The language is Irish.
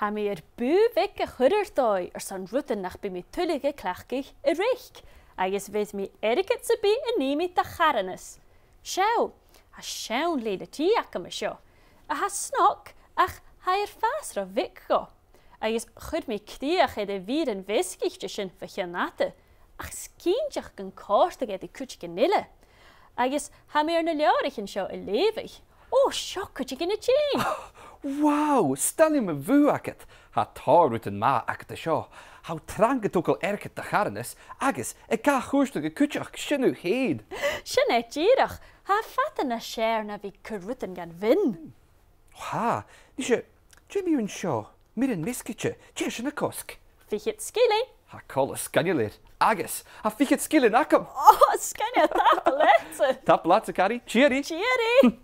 Ha mi bu vecke chuderdoi san rutten nach bij mi tullige klachkig rich. Agus wees mi erget ze bi en nemi ta charrenes. Sjau, ha sjaun lede tiake me sjo. A ha snok, ach ha fasra vikko. Agus chud mi kriach de vieren veskichtjeschen vergenate. Ach skintjach gen korstig de kutske nille. Agus ha mi na leorichen sjo levig. Oh, sjo kutje gin chin. Wow, stel je me vu akket. Ha tar ut en ma akket sjo. How tranget ook al erket de garnes. Agus, ik ga goerstige kutjach shinu heed. Shinne jirach, ha fatten na share na vi kurrutten gan vin. Ha, nisje, Jimmy un sjo. Mir een misketje, tjesje na kosk. Fichit skilly. Ha kolle skanjelir. Agus, ha fichit skillen akkem. Oh, skan je tapeletse. Tap laatste kari, cheery. Cheery.